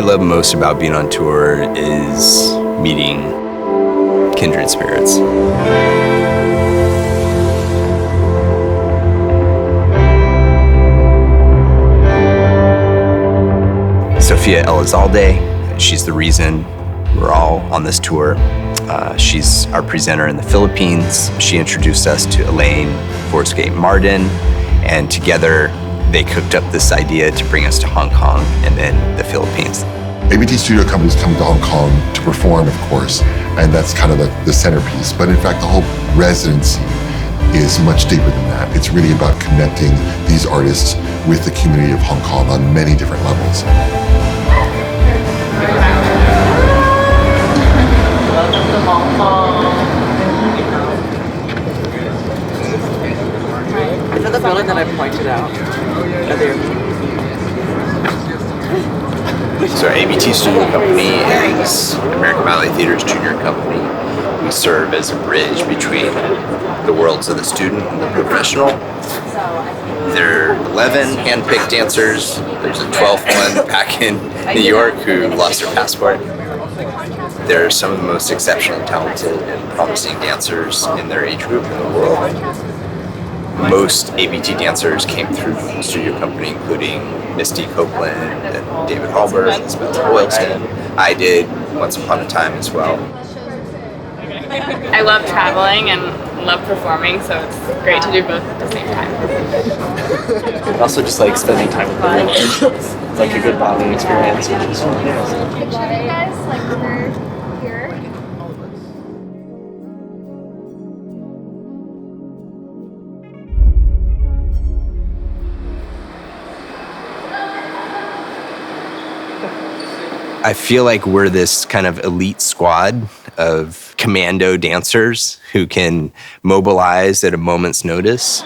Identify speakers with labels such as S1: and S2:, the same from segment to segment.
S1: love most about being on tour is meeting kindred spirits. Sofia Elizalde, she's the reason we're all on this tour. She's our presenter in the Philippines. She introduced us to Elaine Forsgate Martin, and together they cooked up this idea to bring us to Hong Kong and then the Philippines.
S2: ABT Studio Company's coming to Hong Kong to perform, of course, and that's kind of the centerpiece. But in fact, the whole residency is much deeper than that. It's really about connecting these artists with the community of Hong Kong on many different levels.
S3: Welcome to Hong Kong. Is that the building that I pointed out?
S1: So our ABT Studio Company is American Ballet Theater's junior company. We serve as a bridge between the worlds of the student and the professional. There are 11 hand-picked dancers. There's a 12th one back in New York who lost their passport. They're some of the most exceptionally talented and promising dancers in their age group in the world. Most ABT dancers came through the studio company, including Misty Copeland and David Hallberg and Spencer Boylston. I did once upon a time as well.
S4: I love traveling and love performing, so it's great to do both at the same time.
S5: And also just like spending time with them. It's like a good bonding experience, which is really nice.
S6: Picture you guys like we're here.
S1: I feel like we're this kind of elite squad of commando dancers who can mobilize at a moment's notice.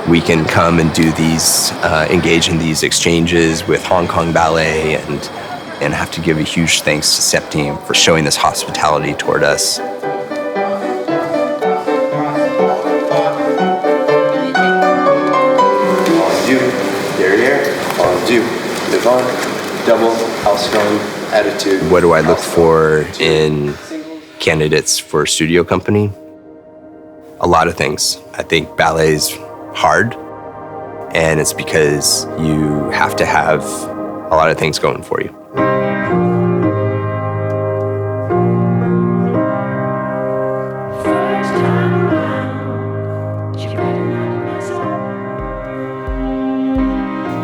S1: We can come and do these, engage in these exchanges with Hong Kong Ballet and have to give a huge thanks to SEP team for showing this hospitality toward us.
S5: Double house strong attitude.
S1: What do I look for in candidates for studio company? A lot of things. I think ballet's hard, and it's because you have to have a lot of things going for you.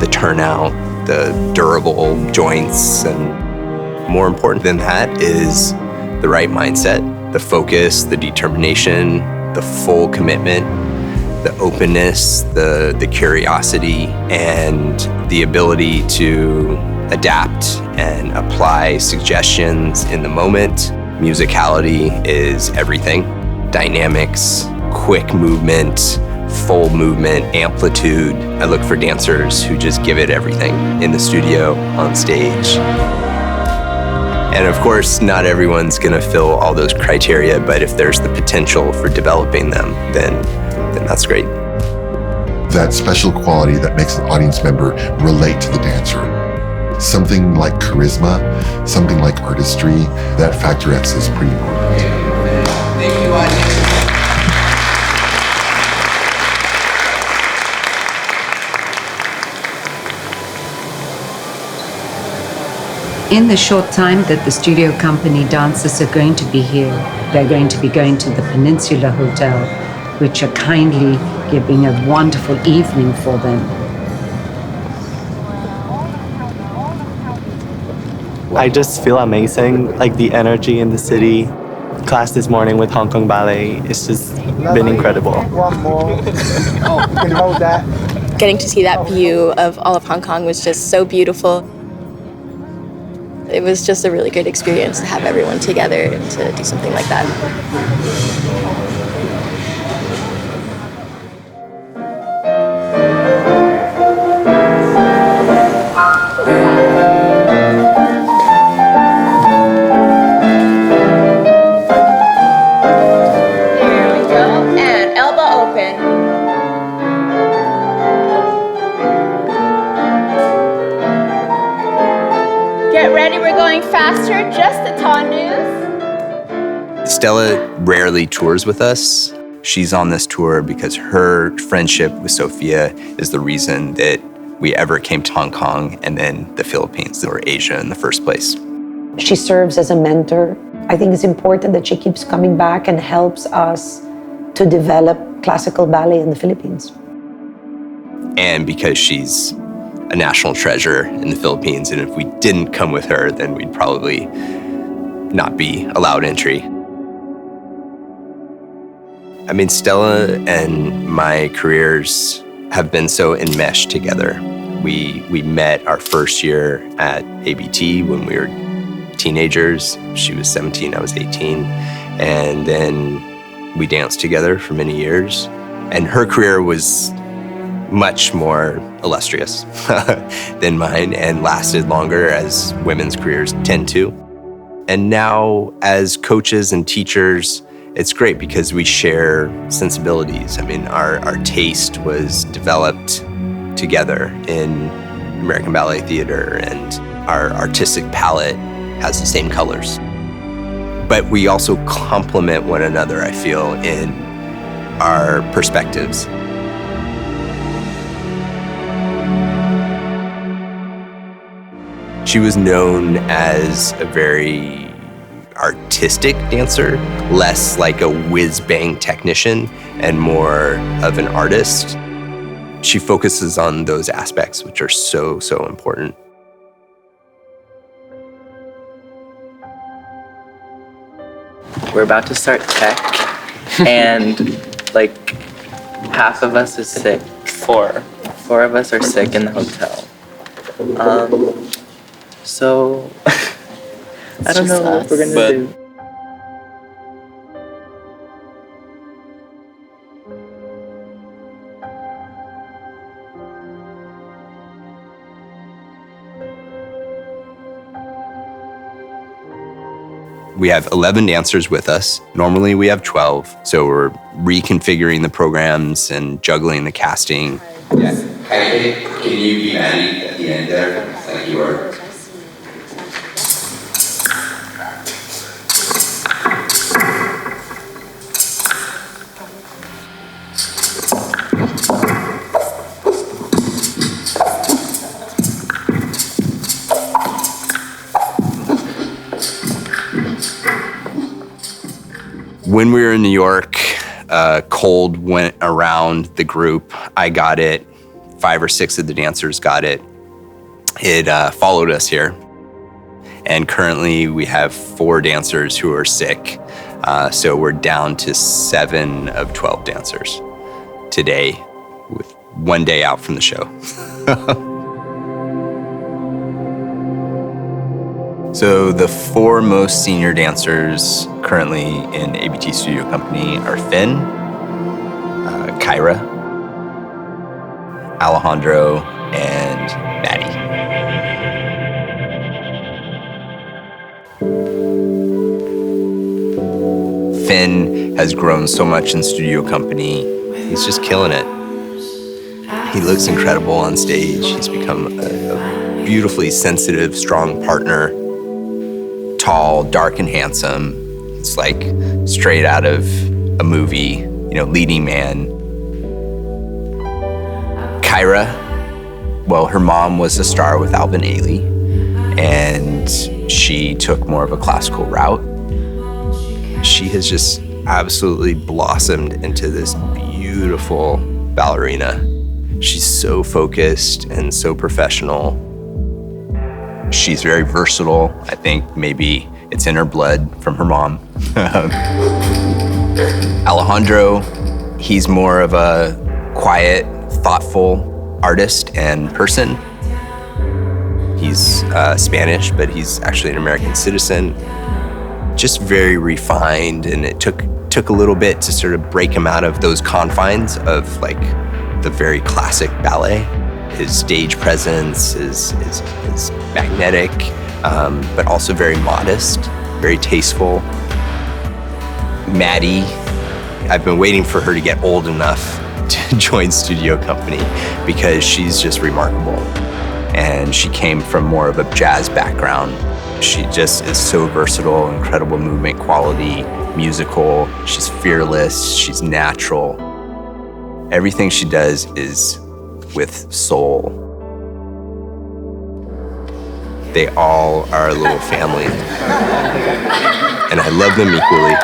S1: The turnout, the durable joints, and more important than that is the right mindset, the focus, the determination, the full commitment, the openness, the curiosity, and the ability to adapt and apply suggestions in the moment. Musicality is everything. Dynamics, quick movement, full movement, amplitude. I look for dancers who just give it everything in the studio, on stage. And of course, not everyone's gonna fill all those criteria, but if there's the potential for developing them, then that's great.
S2: That special quality that makes an audience member relate to the dancer. Something like charisma, something like artistry, that factor X is pretty important.
S1: Thank you, audience.
S7: In the short time that the studio company dancers are going to be here, they're going to be going to the Peninsula Hotel, which are kindly giving a wonderful evening for them.
S5: I just feel amazing, like the energy in the city. Class this morning with Hong Kong Ballet, it's just been incredible.
S8: One more. Oh, you can hold that.
S9: Getting to see that view of all of Hong Kong was just so beautiful. It was just a really good experience to have everyone together and to do something like that.
S3: Here we go, and elbow open.
S1: Stella rarely tours with us. She's on this tour because her friendship with Sophia is the reason that we ever came to Hong Kong and then the Philippines or Asia in the first place.
S10: She serves as a mentor. I think it's important that she keeps coming back and helps us to develop classical ballet in the Philippines.
S1: And because she's a national treasure in the Philippines, and if we didn't come with her, then we'd probably not be allowed entry. I mean, Stella and my careers have been so enmeshed together. We met our first year at ABT when we were teenagers. She was 17, I was 18. And then we danced together for many years. And her career was much more illustrious than mine and lasted longer, as women's careers tend to. And now as coaches and teachers, it's great because we share sensibilities. I mean, our taste was developed together in American Ballet Theater, and our artistic palette has the same colors. But we also complement one another, I feel, in our perspectives. She was known as a very artistic dancer, less like a whiz-bang technician and more of an artist. She focuses on those aspects, which are so, so important.
S11: We're about to start tech, and like half of us is sick. Four of us are sick in the hotel. So I don't know what we're gonna do.
S1: We have 11 dancers with us. Normally we have 12, so we're reconfiguring the programs and juggling the casting. Yes. Hi, can you be Maddie at the end there, like you are? When we were in New York, cold went around the group. I got it. 5 or 6 of the dancers got it. It followed us here. And currently we have 4 dancers who are sick. So we're down to 7 of 12 dancers today, with 1 day out from the show. So the 4 most senior dancers currently in ABT Studio Company are Finn, Kyra, Alejandro, and Maddie. Finn has grown so much in Studio Company. He's just killing it. He looks incredible on stage. He's become a beautifully sensitive, strong partner. Tall, dark, and handsome. It's like straight out of a movie, leading man. Kyra, well, her mom was a star with Alvin Ailey, and she took more of a classical route. She has just absolutely blossomed into this beautiful ballerina. She's so focused and so professional. She's very versatile. I think maybe it's in her blood from her mom. Alejandro, he's more of a quiet, thoughtful artist and person. He's Spanish, but he's actually an American citizen. Just very refined, and it took a little bit to sort of break him out of those confines of like the very classic ballet. His stage presence is magnetic, but also very modest, very tasteful. Maddie, I've been waiting for her to get old enough to join Studio Company because she's just remarkable. And she came from more of a jazz background, She just is so versatile, incredible movement quality, musical. She's fearless, she's natural. Everything she does is with soul. They all are a little family. And I love them equally.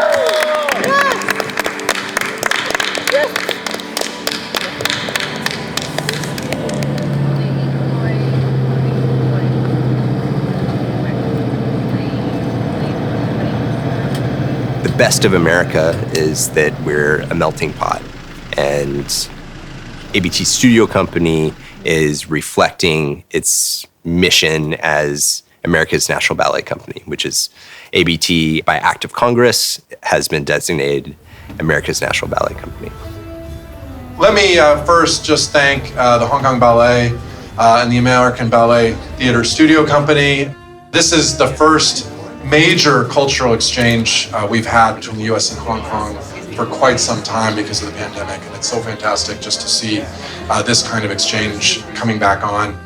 S1: The best of America is that we're a melting pot. And ABT Studio Company is reflecting its mission as America's National Ballet Company, which is ABT by Act of Congress has been designated America's National Ballet Company.
S12: Let me first just thank the Hong Kong Ballet and the American Ballet Theatre Studio Company. This is the first major cultural exchange we've had between the US and Hong Kong for quite some time because of the pandemic, and it's so fantastic just to see this kind of exchange coming back on.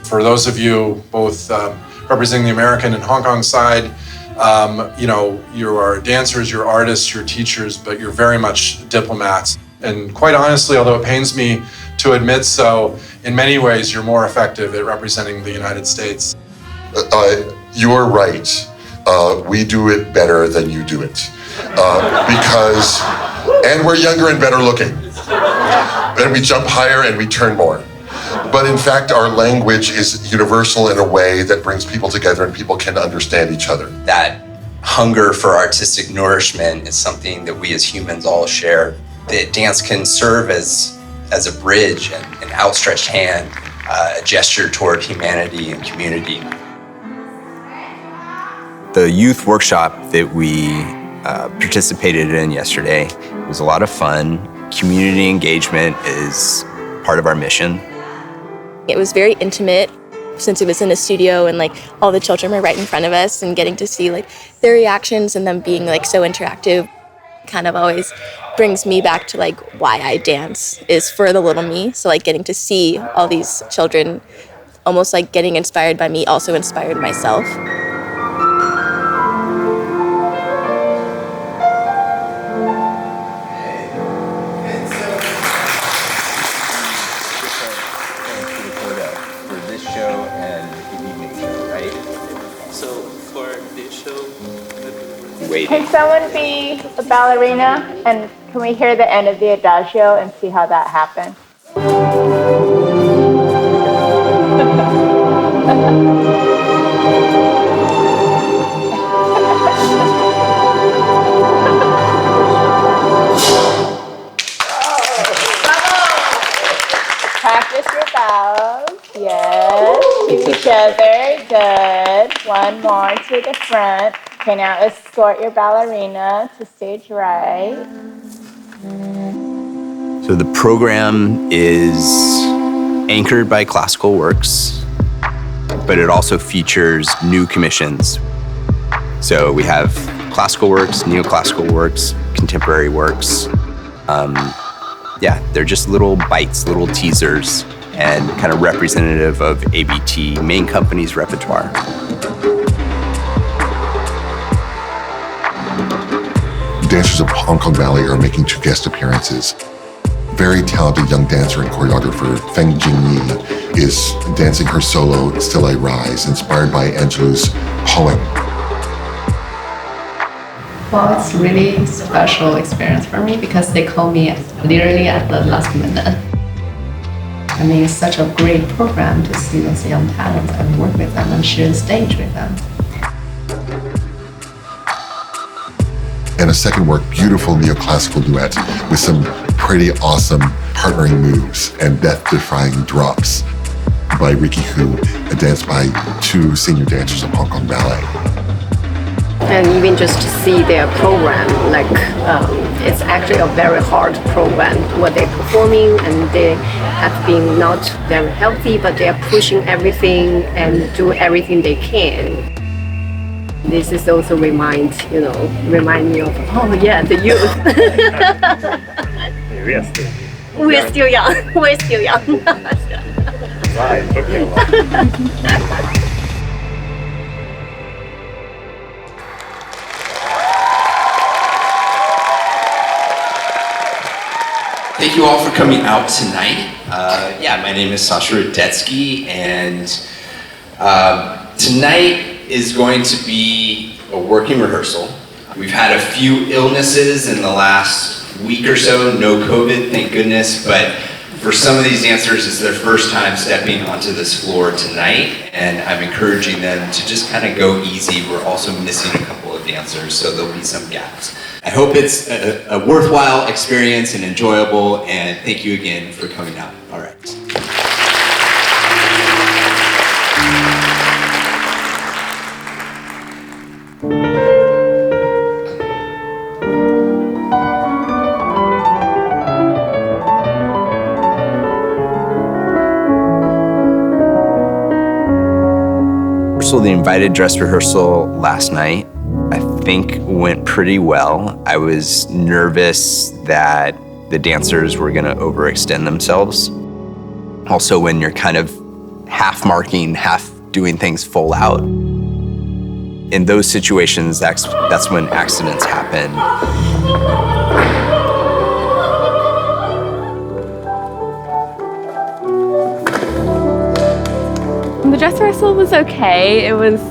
S12: For those of you both representing the American and Hong Kong side, you know, you are dancers, you're artists, you're teachers, but you're very much diplomats. And quite honestly, although it pains me to admit so, in many ways you're more effective at representing the United States.
S2: You're right. We do it better than you do it. And we're younger and better looking. And we jump higher and we turn more. But in fact, our language is universal in a way that brings people together and people can understand each other.
S1: That hunger for artistic nourishment is something that we as humans all share. That dance can serve as a bridge, an outstretched hand, a gesture toward humanity and community. The youth workshop that we participated in yesterday was a lot of fun. Community engagement is part of our mission.
S9: It was very intimate since it was in a studio and like all the children were right in front of us, and getting to see like their reactions and them being like so interactive kind of always brings me back to like why I dance is for the little me. So like getting to see all these children almost like getting inspired by me also inspired myself.
S13: Can someone be a ballerina, and can we hear the end of the adagio and see how that happened? Practice your bows. Yes. To each other. Good. One more to the front. Okay, now escort your ballerina to stage right.
S1: So the program is anchored by classical works, but it also features new commissions. So we have classical works, neoclassical works, contemporary works. They're just little bites, little teasers, and kind of representative of ABT main company's repertoire.
S2: Dancers of Hong Kong Ballet are making 2 guest appearances. Very talented young dancer and choreographer Feng Jingyi is dancing her solo Still I Rise, inspired by Angelou's poem.
S14: Well, it's really a special experience for me because they call me literally at the last minute. I mean, it's such a great program to see those young talents and work with them and share the stage with them.
S2: And a second work, beautiful neoclassical duet with some pretty awesome partnering moves and death-defying drops by Ricky Hu, a dance by 2 senior dancers of Hong Kong Ballet.
S15: And even just to see their program, it's actually a very hard program, what they're performing, and they have been not very healthy, but they're pushing everything and do everything they can. This is also remind me of, the youth. We're still young. We're still young.
S16: Thank you all for coming out tonight. My name is Sasha Radetsky, and tonight is going to be a working rehearsal. We've had a few illnesses in the last week or so, no COVID, thank goodness, but for some of these dancers, it's their first time stepping onto this floor tonight, and I'm encouraging them to just kind of go easy. We're also missing a couple of dancers, so there'll be some gaps. I hope it's a worthwhile experience and enjoyable, and thank you again for coming out. All right.
S1: So the invited dress rehearsal last night, I think went pretty well. I was nervous that the dancers were gonna overextend themselves. Also, when you're kind of half marking, half doing things full out, in those situations, that's when accidents happen.
S4: The dress rehearsal was okay. It was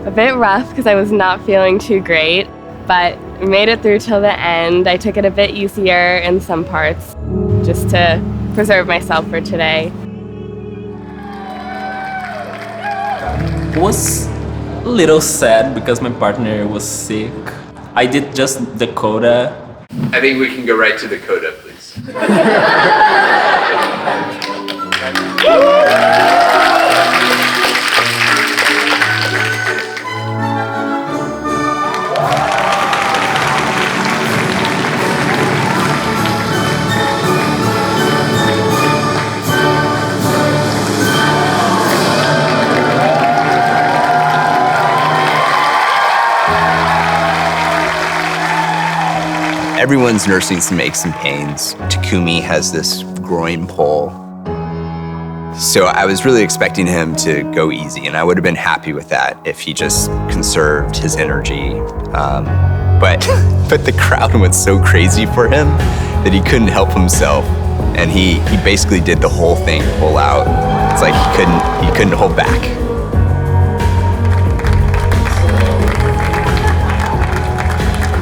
S4: a bit rough because I was not feeling too great, but we made it through till the end. I took it a bit easier in some parts just to preserve myself for today.
S17: It was a little sad because my partner was sick. I did just the coda.
S1: I think we can go right to the coda, please. Everyone's nursing some aches and pains. Takumi has this groin pull. So I was really expecting him to go easy, and I would have been happy with that if he just conserved his energy. But the crowd went so crazy for him that he couldn't help himself, and he basically did the whole thing full out. It's like he couldn't hold back.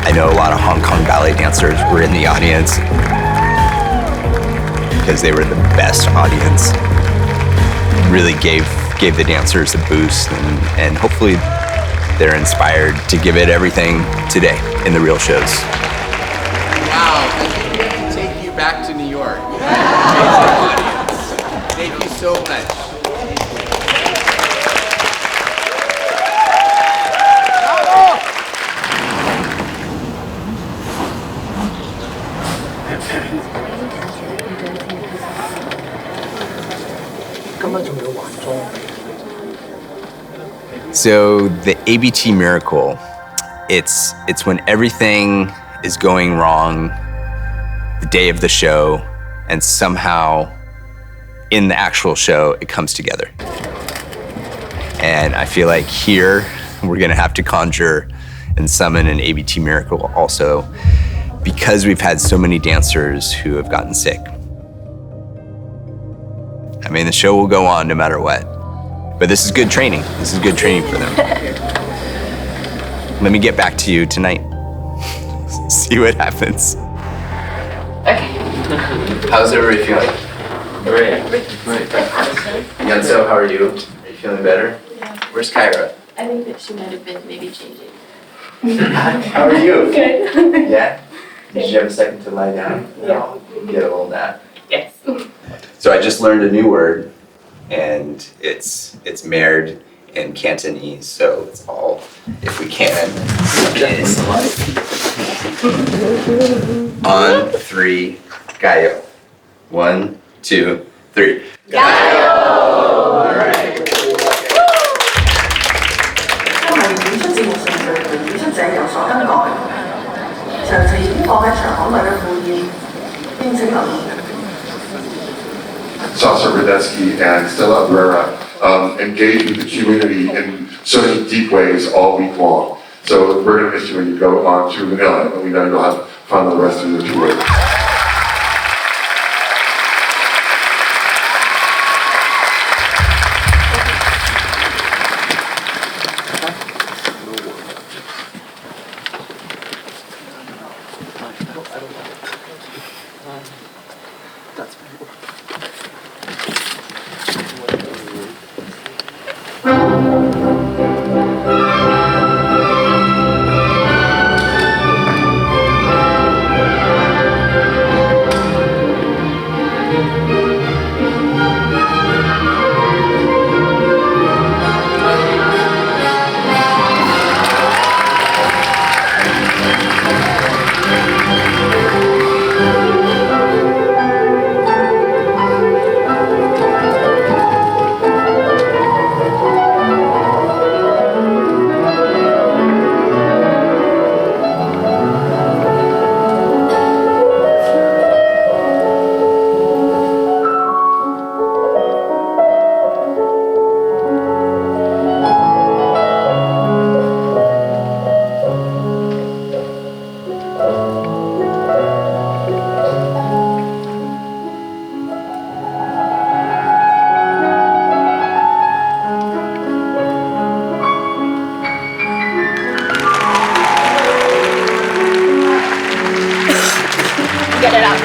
S1: I know a lot of Hong Kong ballet dancers were in the audience because they were the best audience. Really gave the dancers a boost, and hopefully they're inspired to give it everything today in the real shows.
S16: Wow, I think we have to take you back to New York. Amazing audience. Thank you so much.
S1: So the ABT miracle, it's when everything is going wrong the day of the show, and somehow in the actual show it comes together. And I feel like here we're gonna have to conjure and summon an ABT miracle also, because we've had so many dancers who have gotten sick. I mean, the show will go on no matter what. But this is good training. This is good training for them. Let me get back to you tonight. See what happens.
S4: Okay.
S1: How's everybody feeling?
S11: Great. Yunso, how are you? Are you feeling better?
S4: Yeah.
S11: Where's Kyra?
S4: I think that she might have been maybe changing.
S11: How are you?
S4: Good.
S11: Yeah? Did you have a second to lie down?
S4: Yeah.
S11: Get a little nap.
S4: Yes.
S1: So I just learned a new word, and it's merde in Cantonese, so it's all, if we can, on 3, gayo. 1, 2, 3. Gayo! All right.
S18: 并且有 Sasha Radetsky and Stella Abrera engage with the community in so many deep ways all week long. So we're going to miss you when you go on to Manila, and we know you'll have fun the rest of your tour.
S9: Get it out.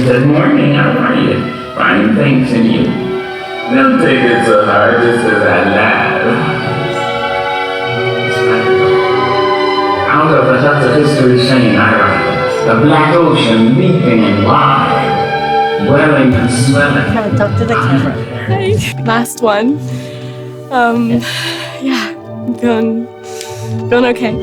S19: Good morning, how are you? Fine, thanks, and you? Don't take it so hard, just as I laugh. Out of the huts of history saying I rise, the black ocean leaping and wide, welling and swelling.
S4: Come talk to the camera. Hi. Last one. Yeah, going okay.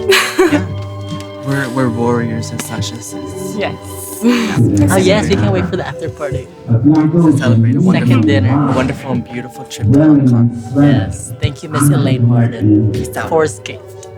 S11: We're warriors, as Sasha says.
S4: Yes.
S11: Oh yes, we can't wait for the after party to celebrate a wonderful dinner, a wonderful and beautiful trip to Hong Kong. Yes, thank you, Miss Elaine Martin. Peace out. Force gift.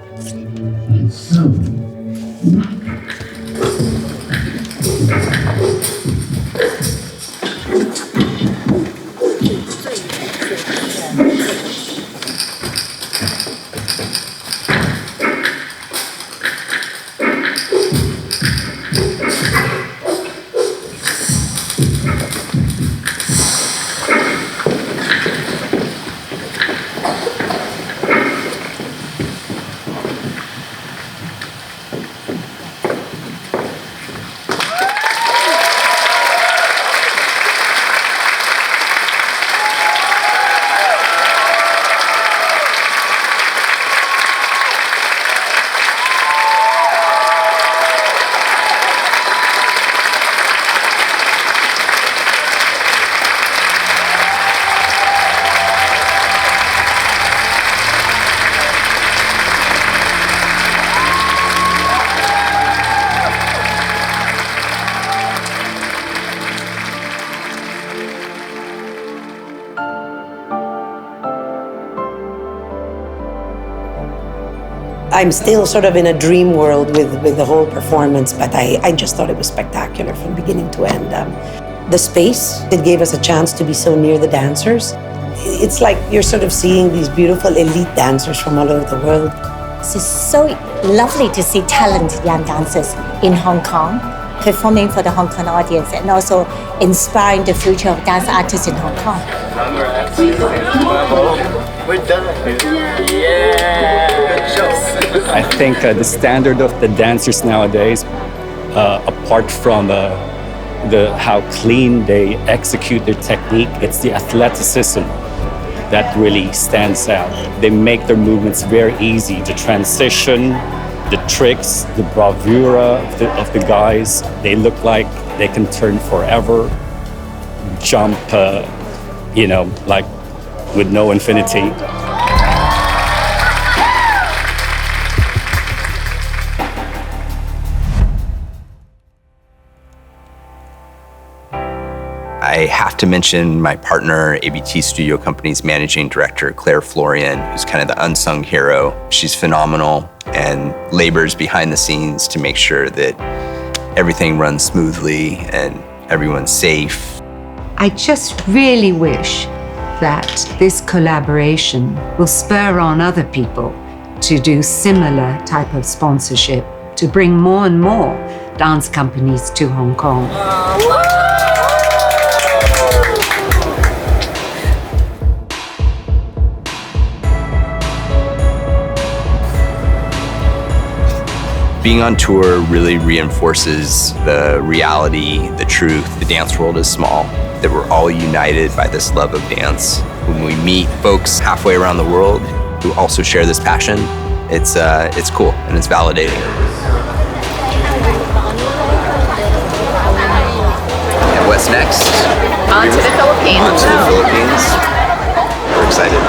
S10: I'm still sort of in a dream world with the whole performance, but I just thought it was spectacular from beginning to end. The space, it gave us a chance to be so near the dancers. It's like you're sort of seeing these beautiful elite dancers from all over the world.
S20: It's so lovely to see talented young dancers in Hong Kong, performing for the Hong Kong audience and also inspiring the future of dance artists in Hong Kong.
S21: We're done. I think the standard of the dancers nowadays, apart from how clean they execute their technique, it's the athleticism that really stands out. They make their movements very easy. The transition, the tricks, the bravura of the guys, they look like they can turn forever, jump, like with no infinity.
S1: I have to mention my partner, ABT Studio Company's managing director, Claire Florian, who's kind of the unsung hero. She's phenomenal and labors behind the scenes to make sure that everything runs smoothly and everyone's safe.
S7: I just really wish that this collaboration will spur on other people to do similar type of sponsorship, to bring more and more dance companies to Hong Kong.
S1: Being on tour really reinforces the reality, the truth. The dance world is small, that we're all united by this love of dance. When we meet folks halfway around the world who also share this passion, it's cool and it's validating. And what's next?
S15: On to the Philippines.
S1: On to the Philippines. We're excited.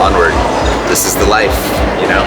S1: Onward. This is the life, you know?